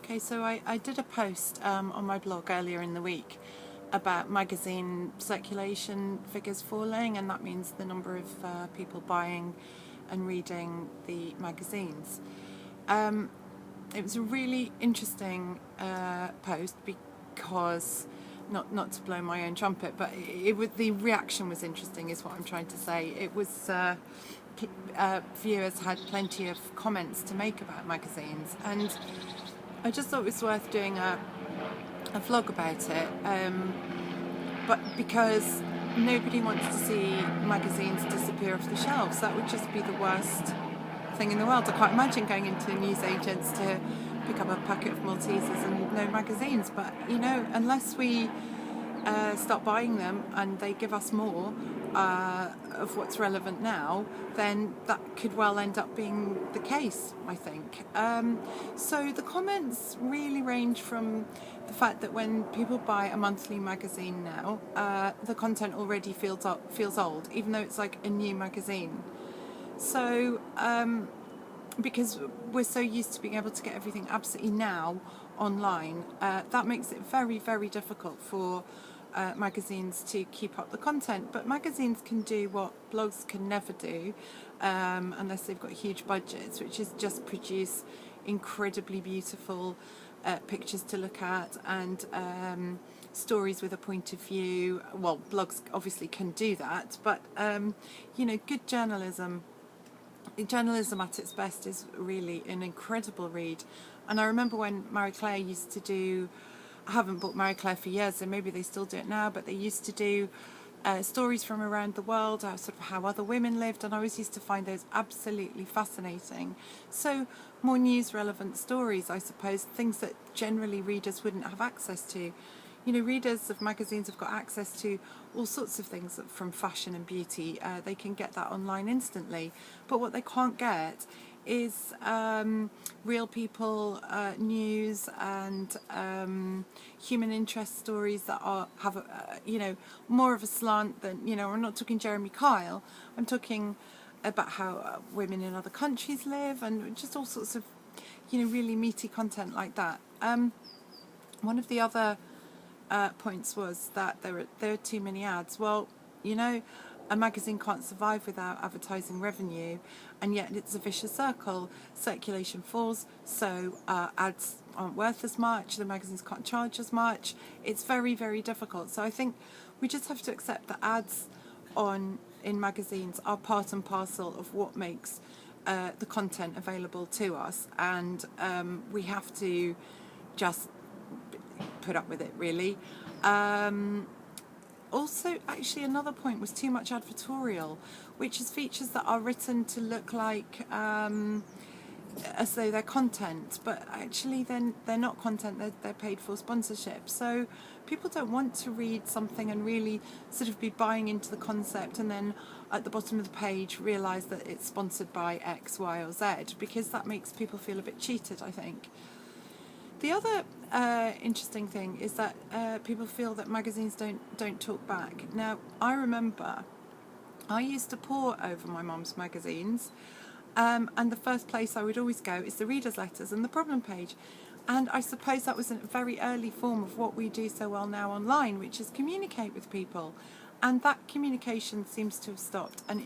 Okay, so I did a post on my blog earlier in the week about magazine circulation figures falling, and that means the number of people buying and reading the magazines. It was a really interesting post because, not to blow my own trumpet, but the reaction was interesting, is what I'm trying to say. It was viewers had plenty of comments to make about magazines, and I just thought it was worth doing a vlog about it, but because nobody wants to see magazines disappear off the shelves. That would just be the worst thing in the world. I can't imagine going into newsagents to pick up a packet of Maltesers and no magazines, but unless we start buying them and they give us more of what's relevant now, then that could well end up being the case, I think. So the comments really range from the fact that when people buy a monthly magazine now, the content already feels old, even though it's like a new magazine. So because we're so used to being able to get everything absolutely now online, that makes it very, very difficult for magazines to keep up the content. But magazines can do what blogs can never do, unless they've got huge budgets, which is just produce incredibly beautiful pictures to look at and stories with a point of view. Well, blogs obviously can do that, but good journalism at its best is really an incredible read. And I remember when Marie Claire used to do, I haven't bought Marie Claire for years, so maybe they still do it now, but they used to do stories from around the world, sort of how other women lived, and I always used to find those absolutely fascinating. So more news relevant stories, I suppose, things that generally readers wouldn't have access to. Readers of magazines have got access to all sorts of things from fashion and beauty. They can get that online instantly. But what they can't get is real people, news, and human interest stories that have more of a slant than, I'm not talking Jeremy Kyle. I'm talking about how women in other countries live, and just all sorts of, really meaty content like that. One of the other points was that there are too many ads. Well, a magazine can't survive without advertising revenue, and yet it's a vicious circle. Circulation falls, so ads aren't worth as much, the magazines can't charge as much. It's very, very difficult. So I think we just have to accept that ads in magazines are part and parcel of what makes the content available to us, and we have to just put up with it, really. Also, actually, another point was too much advertorial, which is features that are written to look like as though they're content, but actually then they're not content, they're paid for sponsorship. So people don't want to read something and really sort of be buying into the concept and then at the bottom of the page realise that it's sponsored by X, Y or Z, because that makes people feel a bit cheated, I think. The other interesting thing is that people feel that magazines don't talk back. Now, I remember I used to pore over my mum's magazines, and the first place I would always go is the readers' letters and the problem page. And I suppose that was a very early form of what we do so well now online, which is communicate with people. And that communication seems to have stopped, and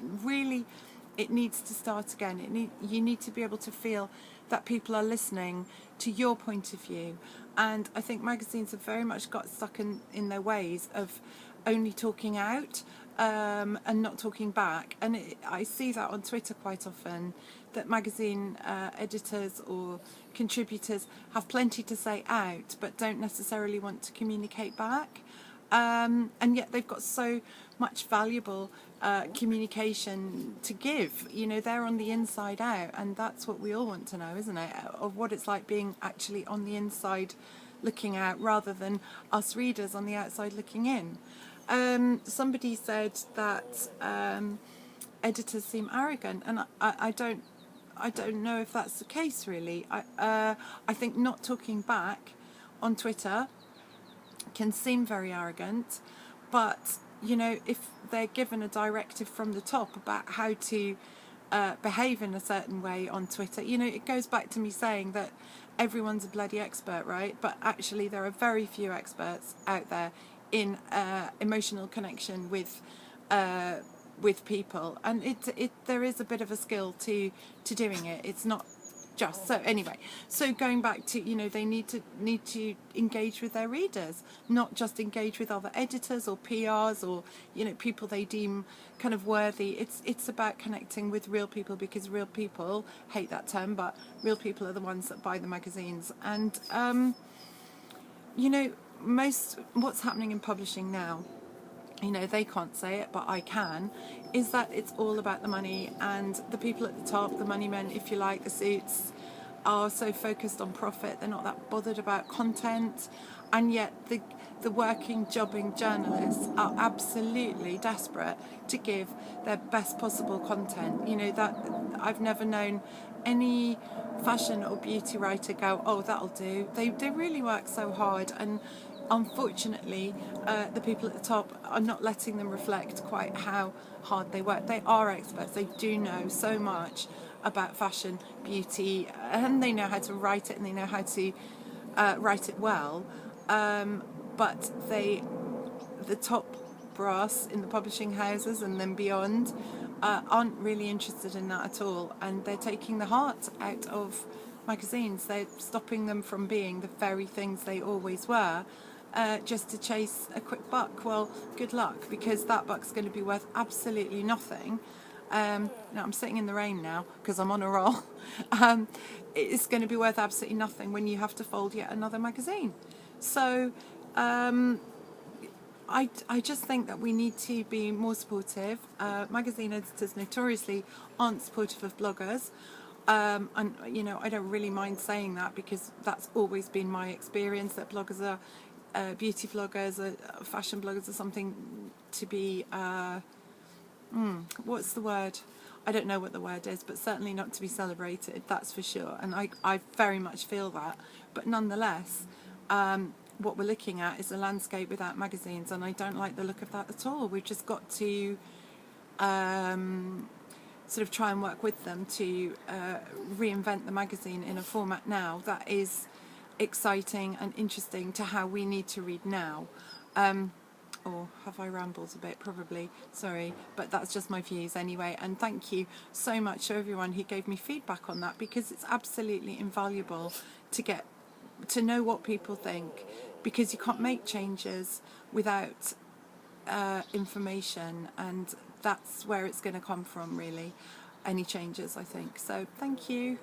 it needs to start again. You need to be able to feel that people are listening to your point of view. And I think magazines have very much got stuck in their ways of only talking out and not talking back. And I see that on Twitter quite often, that magazine editors or contributors have plenty to say out but don't necessarily want to communicate back. And yet they've got so much valuable communication to give. They're on the inside out, and that's what we all want to know, isn't it? Of what it's like being actually on the inside looking out, rather than us readers on the outside looking in. Somebody said that editors seem arrogant, and I don't know if that's the case, really. I think not talking back on Twitter can seem very arrogant, but if they're given a directive from the top about how to behave in a certain way on Twitter. You know, it goes back to me saying that everyone's a bloody expert, right? But actually there are very few experts out there in emotional connection with people, and there is a bit of a skill to doing it. It's not just so. Anyway, so going back to, you know, they need to engage with their readers, not just engage with other editors or PRs or, you know, people they deem kind of worthy. It's about connecting with real people, because real people, hate that term, but real people are the ones that buy the magazines. And you know, what's happening in publishing now, you know, they can't say it, but I can, is that it's all about the money, and the people at the top, the money men, if you like, the suits, are so focused on profit, they're not that bothered about content. And yet the working, jobbing journalists are absolutely desperate to give their best possible content. You know, that I've never known any fashion or beauty writer go, oh, that'll do. They really work so hard, and unfortunately the people at the top are not letting them reflect quite how hard they work. They are experts, they do know so much about fashion, beauty, and they know how to write it, and they know how to write it well, but the top brass in the publishing houses and then beyond aren't really interested in that at all, and they're taking the heart out of magazines. They're stopping them from being the very things they always were, just to chase a quick buck. Well, good luck, because that buck's going to be worth absolutely nothing. Now I'm sitting in the rain now because I'm on a roll. It's going to be worth absolutely nothing when you have to fold yet another magazine. So I just think that we need to be more supportive. Magazine editors notoriously aren't supportive of bloggers. And you know, I don't really mind saying that, because that's always been my experience, that bloggers are beauty bloggers, fashion bloggers are something to be what's the word? I don't know what the word is, but certainly not to be celebrated, that's for sure. And I very much feel that. But nonetheless, what we're looking at is a landscape without magazines, and I don't like the look of that at all. We've just got to sort of try and work with them to reinvent the magazine in a format now that is exciting and interesting to how we need to read now. Or have I rambled a bit? Probably, sorry, but that's just my views anyway. And thank you so much to everyone who gave me feedback on that, because it's absolutely invaluable to get to know what people think, because you can't make changes without information, and that's where it's going to come from, really, any changes, I think. So thank you.